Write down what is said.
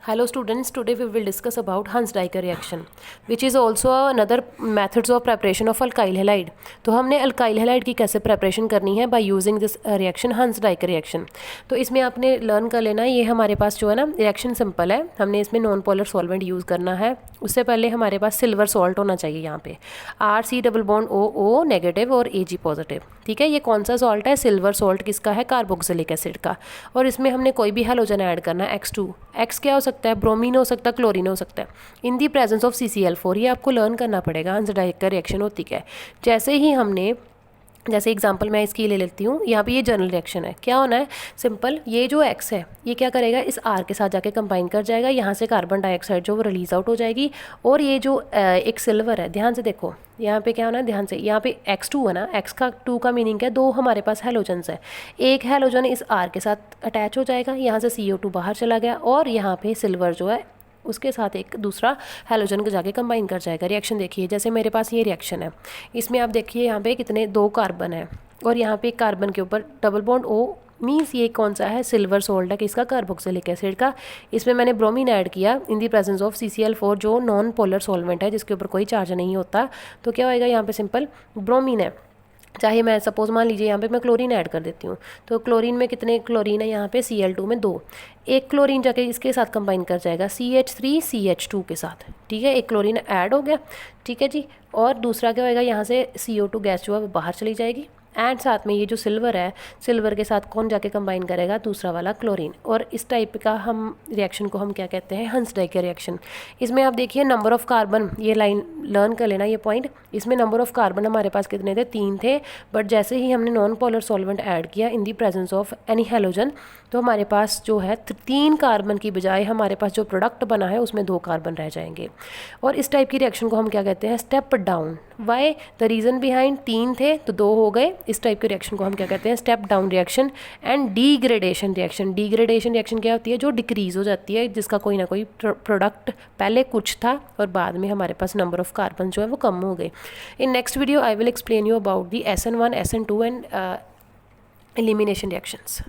Hello students, today we will discuss about Huns-Diecker reaction which is also another methods of preparation of alkyl halide। तो हमने alkyl halide की कैसे preparation करनी है by using this reaction Huns-Diecker reaction. तो इसमें आपने learn कर लेना है, ये हमारे पास जो है ना रिएक्शन सिंपल है, हमने इसमें नॉन पोलर सॉल्वेंट यूज़ करना है। उससे पहले हमारे पास सिल्वर सॉल्ट होना चाहिए यहाँ पे, RC double bond OO negative और AG पॉजिटिव। ठीक है, ये कौन सा सॉल्ट है? सिल्वर सॉल्ट किसका है? कार्बोक्सिलिक एसिड का। और इसमें हमने कोई भी हैलोजन ऐड करना है, X2। X क्या हो सकता है? ब्रोमीन हो सकता है, क्लोरीन हो सकता है। इन दी प्रेजेंस ऑफ CCl4, ये आपको लर्न करना पड़ेगा हंस-डाइकर रिएक्शन होती क्या है। जैसे ही हमने, जैसे एग्जांपल मैं इसकी ले लेती हूँ, यहाँ पे ये जनरल रिएक्शन है, क्या होना है? सिंपल, ये जो X है ये क्या करेगा? इस R के साथ जाके कंबाइन कर जाएगा, यहाँ से कार्बन डाइऑक्साइड जो वो रिलीज आउट हो जाएगी। और ये जो एक सिल्वर है, ध्यान से देखो यहाँ पे क्या होना है, ध्यान से, यहाँ पे X2 है ना, X का 2 का मीनिंग है दो हमारे पास हैलोजन्स है। एक हैलोजन इस R के साथ अटैच हो जाएगा, यहाँ से CO2 बाहर चला गया, और यहाँ पे सिल्वर जो है उसके साथ एक दूसरा हैलोजन को जाके कंबाइन कर जाएगा। रिएक्शन देखिए, जैसे मेरे पास ये रिएक्शन है, इसमें आप देखिए यहाँ पे कितने 2 कार्बन है, और यहाँ पे एक कार्बन के ऊपर डबल बॉन्ड O मीन्स ये कौन सा है? सिल्वर सॉल्ट है, किसका? कार्बोक्सिलिक एसिड का। इसमें मैंने ब्रोमीन ऐड किया in the presence of CCl4 जो नॉन पोलर सॉल्वेंट है, जिसके ऊपर कोई चार्ज नहीं होता। तो क्या होएगा? यहाँ पे सिंपल ब्रोमीन है, चाहे मैं सपोज मान लीजिए यहाँ पे मैं क्लोरीन ऐड कर देती हूँ, तो क्लोरीन में कितने क्लोरीन है? यहाँ पे Cl2 में 2, एक क्लोरीन जाके इसके साथ कंबाइन कर जाएगा CH3 CH2 के साथ। ठीक है, एक क्लोरीन ऐड हो गया। ठीक है जी, और दूसरा क्या होएगा? यहाँ से CO2 गैस जो है वो बाहर चली जाएगी, एंड साथ में ये जो सिल्वर है, सिल्वर के साथ कौन जाके कंबाइन करेगा? दूसरा वाला क्लोरीन। और इस टाइप का हम रिएक्शन को हम क्या कहते हैं? हंस-डाइकर रिएक्शन। इसमें आप देखिए नंबर ऑफ कार्बन, ये लाइन लर्न कर लेना, ये पॉइंट। इसमें नंबर ऑफ कार्बन हमारे पास कितने थे? 3 थे, बट जैसे ही हमने नॉन पोलर सॉल्वेंट ऐड किया in the presence of any halogen, तो हमारे पास जो है 3 कार्बन की बजाय हमारे पास जो प्रोडक्ट बना है उसमें 2 कार्बन रह जाएंगे। और इस टाइप की रिएक्शन को हम क्या कहते हैं? Step down. Why? The reason behind 3 थे तो 2 हो गए। इस टाइप के रिएक्शन को हम क्या कहते हैं? Step down reaction and degradation reaction. Degradation reaction क्या होती है? जो डिक्रीज हो जाती है, जिसका कोई ना कोई प्रोडक्ट पहले कुछ था और बाद में हमारे पास नंबर ऑफ कार्बन जो है वो कम हो गए। In next video I will explain you about the SN1 SN2 and elimination reactions.